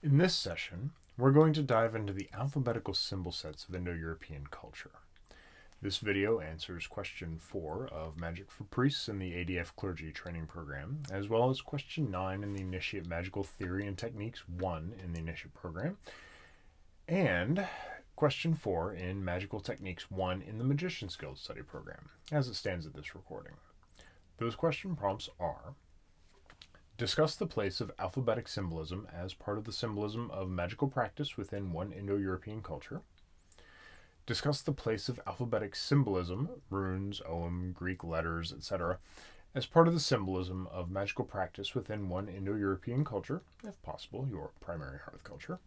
In this session, we're going to dive into the alphabetical symbol sets of Indo-European culture. This video answers question 4 of Magic for Priests in the ADF Clergy Training Program, as well as question 9 in the Initiate Magical Theory and Techniques 1 in the Initiate Program, and question 4 in Magical Techniques 1 in the Magician's Guild Study Program, as it stands at this recording. Those question prompts are: discuss the place of alphabetic symbolism as part of the symbolism of magical practice within one Indo-European culture. Discuss the place of alphabetic symbolism, runes, Ogham, Greek letters, etc., as part of the symbolism of magical practice within one Indo-European culture, if possible, your primary hearth culture.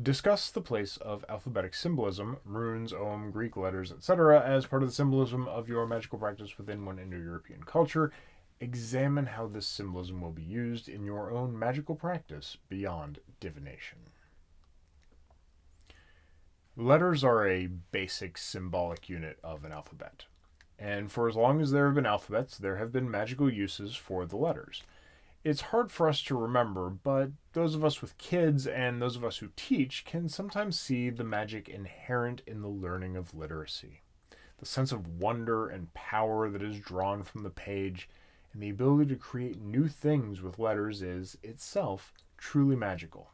Discuss the place of alphabetic symbolism, runes, Ogham, Greek letters, etc., as part of the symbolism of your magical practice within one Indo-European culture. Examine how this symbolism will be used in your own magical practice beyond divination. Letters are a basic symbolic unit of an alphabet, and for as long as there have been alphabets, there have been magical uses for the letters. It's hard for us to remember, but those of us with kids and those of us who teach can sometimes see the magic inherent in the learning of literacy. The sense of wonder and power that is drawn from the page, and the ability to create new things with letters is itself truly magical.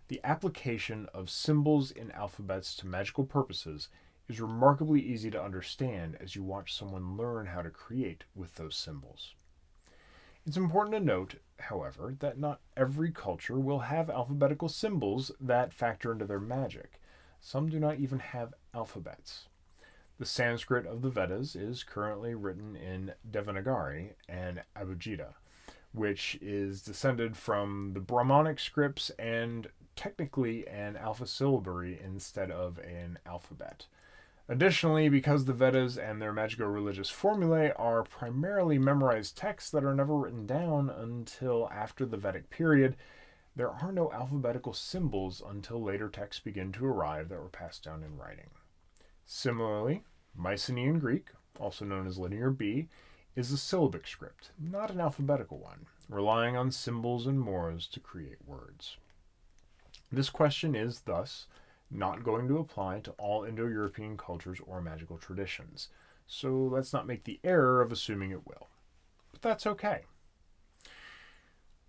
The application of symbols in alphabets to magical purposes is remarkably easy to understand as you watch someone learn how to create with those symbols. It's important to note, however, that not every culture will have alphabetical symbols that factor into their magic. Some do not even have alphabets. The Sanskrit of the Vedas is currently written in Devanagari and Abeceda, which is descended from the Brahmanic scripts and technically an alphasyllabary instead of an alphabet. Additionally, because the Vedas and their magical religious formulae are primarily memorized texts that are never written down until after the Vedic period, there are no alphabetical symbols until later texts begin to arrive that were passed down in writing. Similarly, Mycenaean Greek, also known as Linear B, is a syllabic script, not an alphabetical one, relying on symbols and mores to create words. This question is, thus, not going to apply to all Indo-European cultures or magical traditions, so let's not make the error of assuming it will. But that's okay.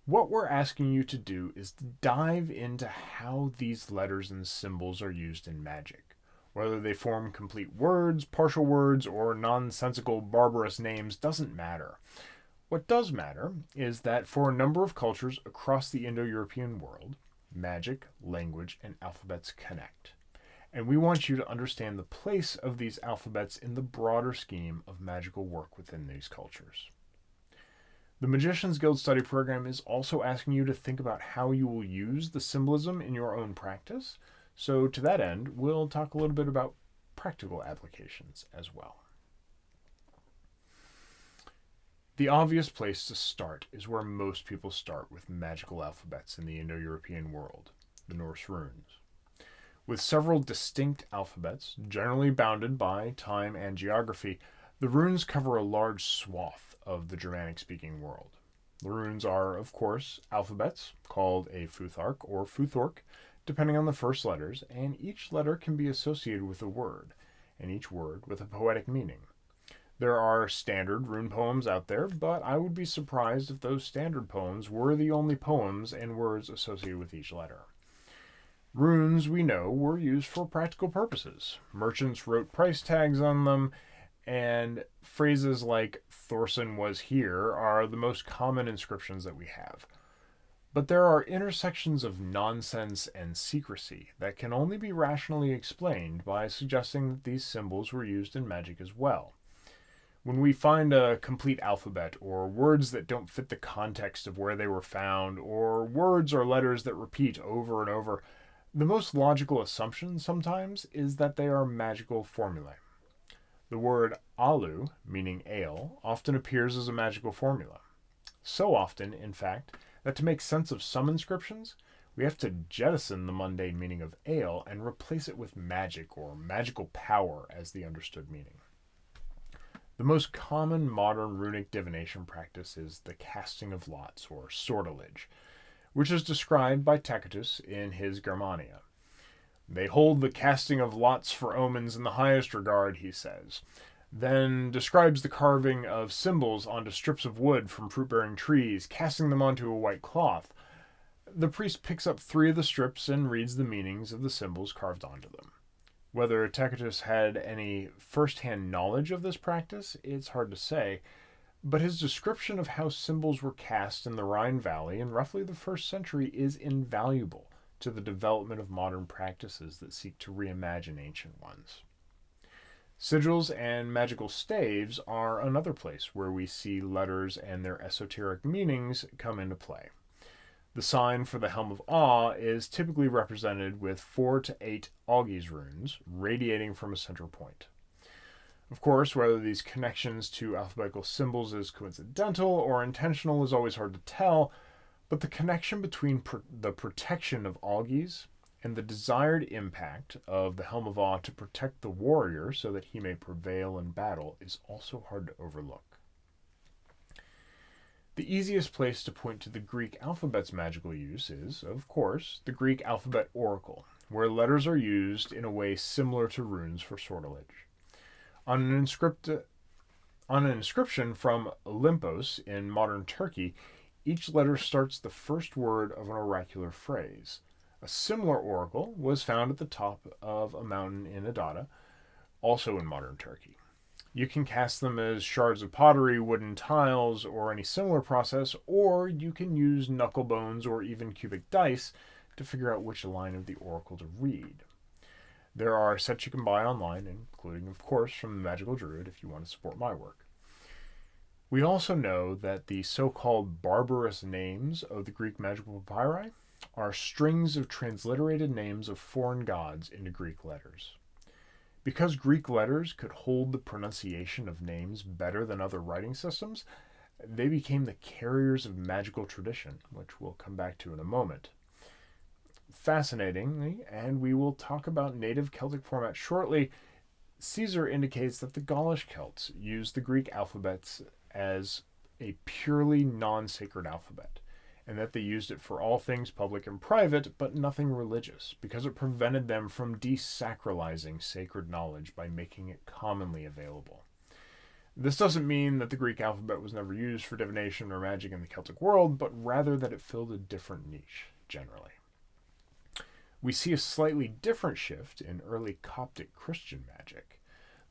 What we're asking you to do is dive into how these letters and symbols are used in magic. Whether they form complete words, partial words, or nonsensical, barbarous names doesn't matter. What does matter is that for a number of cultures across the Indo-European world, magic, language, and alphabets connect. And we want you to understand the place of these alphabets in the broader scheme of magical work within these cultures. The Magician's Guild Study Program is also asking you to think about how you will use the symbolism in your own practice. So to that end, we'll talk a little bit about practical applications as well. The obvious place to start is where most people start with magical alphabets in the Indo-European world, the Norse Runes. With several distinct alphabets, generally bounded by time and geography, the runes cover a large swath of the Germanic-speaking world. The runes are, of course, alphabets, called a futhark or futhork, depending on the first letters, and each letter can be associated with a word, and each word with a poetic meaning. There are standard rune poems out there, but I would be surprised if those standard poems were the only poems and words associated with each letter. Runes, we know, were used for practical purposes. Merchants wrote price tags on them, and phrases like Thorson was here are the most common inscriptions that we have. But there are intersections of nonsense and secrecy that can only be rationally explained by suggesting that these symbols were used in magic as well. When we find a complete alphabet, or words that don't fit the context of where they were found, or words or letters that repeat over and over, the most logical assumption sometimes is that they are magical formulae. The word alu, meaning ale, often appears as a magical formula. So often, in fact, that to make sense of some inscriptions, we have to jettison the mundane meaning of ale and replace it with magic or magical power as the understood meaning. The most common modern runic divination practice is the casting of lots, or sortilege, which is described by Tacitus in his Germania. They hold the casting of lots for omens in the highest regard, he says. Then describes the carving of symbols onto strips of wood from fruit-bearing trees, casting them onto a white cloth. The priest picks up 3 of the strips and reads the meanings of the symbols carved onto them. Whether Tacitus had any first-hand knowledge of this practice, it's hard to say, but his description of how symbols were cast in the Rhine Valley in roughly the 1st century is invaluable to the development of modern practices that seek to reimagine ancient ones. Sigils and magical staves are another place where we see letters and their esoteric meanings come into play. The sign for the Helm of Awe is typically represented with 4 to 8 Norse runes radiating from a central point. Of course, whether these connections to alphabetical symbols is coincidental or intentional is always hard to tell, but the connection between the protection of Norse and the desired impact of the Helm of Awe to protect the warrior so that he may prevail in battle is also hard to overlook. The easiest place to point to the Greek alphabet's magical use is, of course, the Greek alphabet oracle, where letters are used in a way similar to runes for sortilege. On an inscription from Olympos in modern Turkey, each letter starts the first word of an oracular phrase. A similar oracle was found at the top of a mountain in Adada, also in modern Turkey. You can cast them as shards of pottery, wooden tiles, or any similar process, or you can use knuckle bones or even cubic dice to figure out which line of the oracle to read. There are sets you can buy online, including, of course, from the Magical Druid if you want to support my work. We also know that the so-called barbarous names of the Greek magical papyri are strings of transliterated names of foreign gods into Greek letters. Because Greek letters could hold the pronunciation of names better than other writing systems, they became the carriers of magical tradition, which we'll come back to in a moment. Fascinatingly, and we will talk about native Celtic format shortly, Caesar indicates that the Gaulish Celts used the Greek alphabets as a purely non-sacred alphabet, and that they used it for all things public and private, but nothing religious, because it prevented them from desacralizing sacred knowledge by making it commonly available. This doesn't mean that the Greek alphabet was never used for divination or magic in the Celtic world, but rather that it filled a different niche, generally. We see a slightly different shift in early Coptic Christian magic.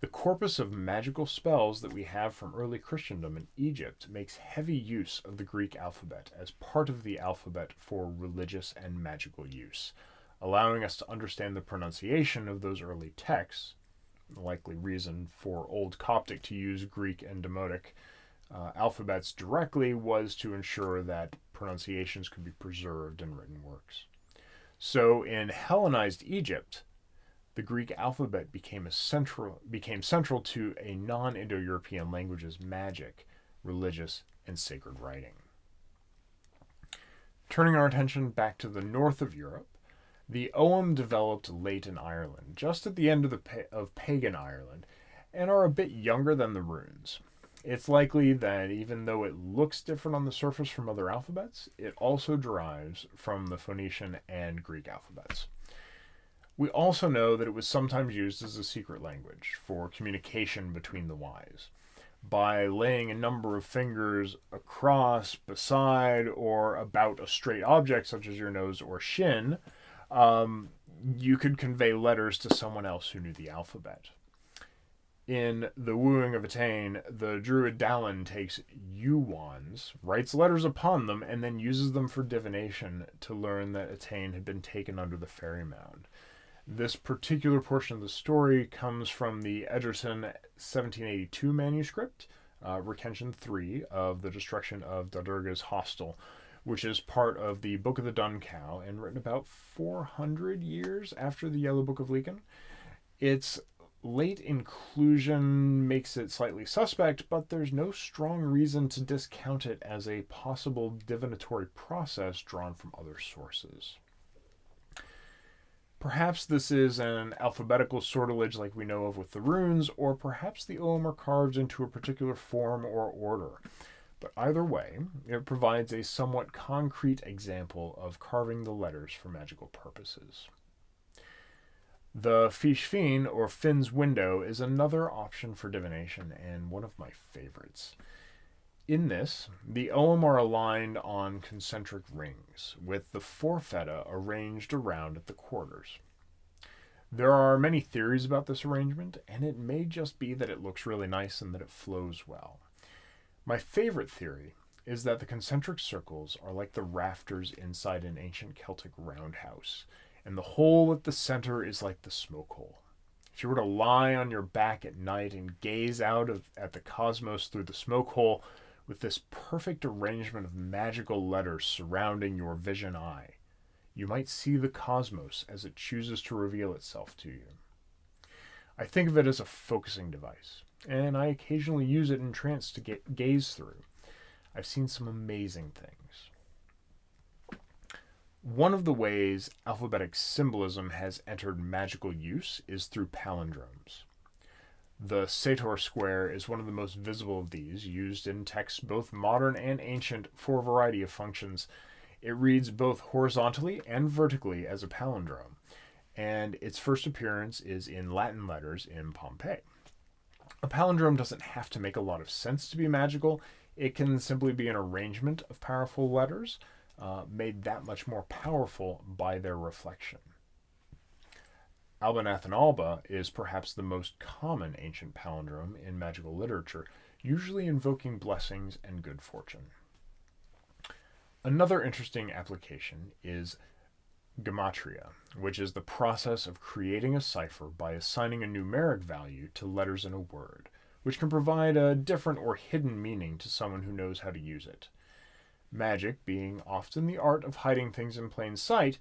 The corpus of magical spells that we have from early Christendom in Egypt makes heavy use of the Greek alphabet as part of the alphabet for religious and magical use, allowing us to understand the pronunciation of those early texts. The likely reason for Old Coptic to use Greek and Demotic alphabets directly was to ensure that pronunciations could be preserved in written works. So in Hellenized Egypt, the Greek alphabet became central to a non-Indo-European language's magic, religious, and sacred writing. Turning our attention back to the north of Europe, the Ogham developed late in Ireland, just at the end of pagan Ireland, and are a bit younger than the runes. It's likely that even though it looks different on the surface from other alphabets, it also derives from the Phoenician and Greek alphabets. We also know that it was sometimes used as a secret language for communication between the wise. By laying a number of fingers across, beside, or about a straight object such as your nose or shin, you could convey letters to someone else who knew the alphabet. In The Wooing of Atane, the druid Dallin takes yew-wands, writes letters upon them, and then uses them for divination to learn that Atane had been taken under the fairy mound. This particular portion of the story comes from the Egerton 1782 manuscript, recension 3 of the destruction of Dodurga's hostel, which is part of the Book of the Dun Cow and written about 400 years after the Yellow Book of Lecan. Its late inclusion makes it slightly suspect, but there's no strong reason to discount it as a possible divinatory process drawn from other sources. Perhaps this is an alphabetical sortilege like we know of with the runes, or perhaps the Ogham are carved into a particular form or order. But either way, it provides a somewhat concrete example of carving the letters for magical purposes. The Fish Fin, or Finn's Window, is another option for divination, and one of my favorites. In this, the Ogham are aligned on concentric rings, with the forfetta arranged around at the quarters. There are many theories about this arrangement, and it may just be that it looks really nice and that it flows well. My favorite theory is that the concentric circles are like the rafters inside an ancient Celtic roundhouse, and the hole at the center is like the smoke hole. If you were to lie on your back at night and gaze out at the cosmos through the smoke hole, with this perfect arrangement of magical letters surrounding your vision eye, you might see the cosmos as it chooses to reveal itself to you. I think of it as a focusing device, and I occasionally use it in trance to gaze through. I've seen some amazing things. One of the ways alphabetic symbolism has entered magical use is through palindromes. The Sator square is one of the most visible of these, used in texts both modern and ancient for a variety of functions. It reads both horizontally and vertically as a palindrome, and its first appearance is in Latin letters in Pompeii. A palindrome doesn't have to make a lot of sense to be magical. It can simply be an arrangement of powerful letters, made that much more powerful by their reflection. Albanath and Alba is perhaps the most common ancient palindrome in magical literature, usually invoking blessings and good fortune. Another interesting application is Gematria, which is the process of creating a cipher by assigning a numeric value to letters in a word, which can provide a different or hidden meaning to someone who knows how to use it. Magic, being often the art of hiding things in plain sight,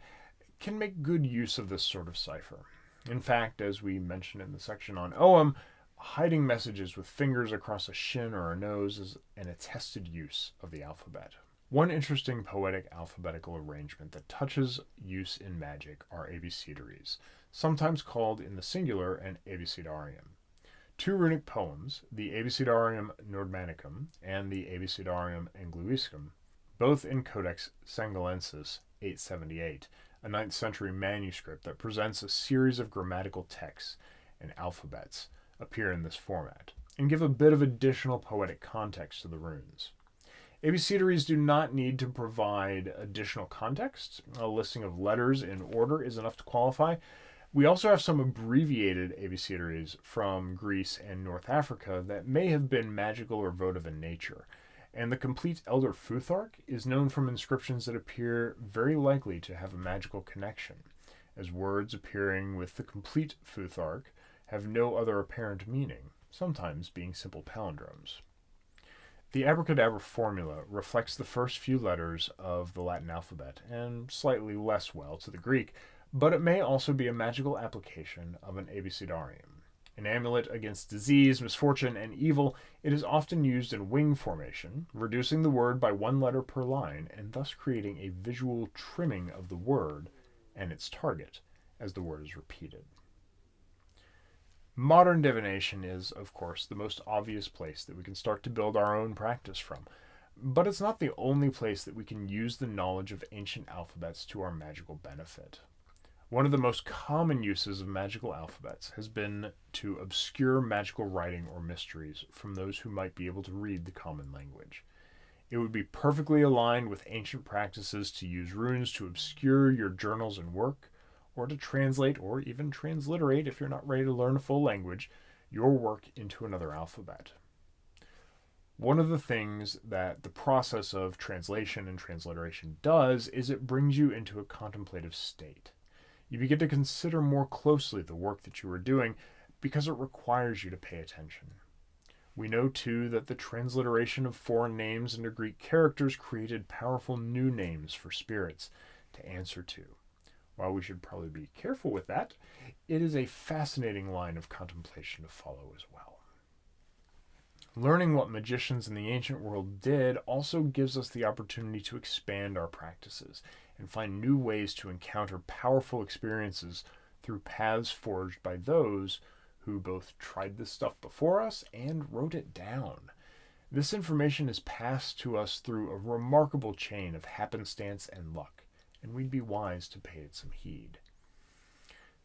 can make good use of this sort of cipher. In fact, as we mentioned in the section on Ogham, hiding messages with fingers across a shin or a nose is an attested use of the alphabet. One interesting poetic alphabetical arrangement that touches use in magic are Abecedaries, sometimes called in the singular an Abecedarium. Two runic poems, the Abecedarium Nordmanicum and the Abecedarium Angluiscum, both in Codex Sangalensis 878, a 9th century manuscript that presents a series of grammatical texts and alphabets, appear in this format, and give a bit of additional poetic context to the runes. Abecedaries do not need to provide additional context. A listing of letters in order is enough to qualify. We also have some abbreviated Abecedaries from Greece and North Africa that may have been magical or votive in nature, and the complete Elder Futhark is known from inscriptions that appear very likely to have a magical connection, as words appearing with the complete Futhark have no other apparent meaning, sometimes being simple palindromes. The abracadabra formula reflects the first few letters of the Latin alphabet, and slightly less well to the Greek, but it may also be a magical application of an abecedarium. An amulet against disease, misfortune, and evil, it is often used in wing formation, reducing the word by one letter per line, and thus creating a visual trimming of the word and its target as the word is repeated. Modern divination is, of course, the most obvious place that we can start to build our own practice from, but it's not the only place that we can use the knowledge of ancient alphabets to our magical benefit. One of the most common uses of magical alphabets has been to obscure magical writing or mysteries from those who might be able to read the common language. It would be perfectly aligned with ancient practices to use runes to obscure your journals and work, or to translate or even transliterate, if you're not ready to learn a full language, your work into another alphabet. One of the things that the process of translation and transliteration does is it brings you into a contemplative state. You begin to consider more closely the work that you are doing because it requires you to pay attention. We know, too, that the transliteration of foreign names into Greek characters created powerful new names for spirits to answer to. While we should probably be careful with that, it is a fascinating line of contemplation to follow as well. Learning what magicians in the ancient world did also gives us the opportunity to expand our practices and find new ways to encounter powerful experiences through paths forged by those who both tried this stuff before us and wrote it down. This information is passed to us through a remarkable chain of happenstance and luck, and we'd be wise to pay it some heed.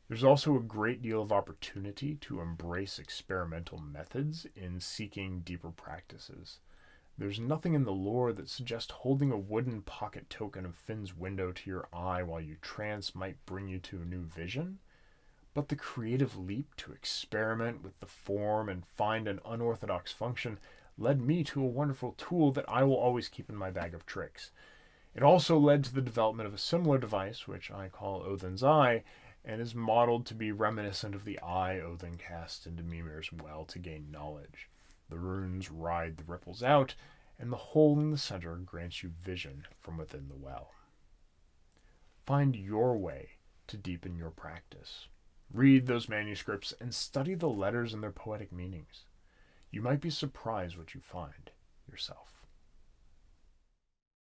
There's also a great deal of opportunity to embrace experimental methods in seeking deeper practices. There's nothing in the lore that suggests holding a wooden pocket token of Finn's window to your eye while you trance might bring you to a new vision, but the creative leap to experiment with the form and find an unorthodox function led me to a wonderful tool that I will always keep in my bag of tricks. It also led to the development of a similar device, which I call Odin's Eye, and is modeled to be reminiscent of the eye Odin cast into Mimir's well to gain knowledge. The runes ride the ripples out, and the hole in the center grants you vision from within the well. Find your way to deepen your practice. Read those manuscripts and study the letters and their poetic meanings. You might be surprised what you find yourself.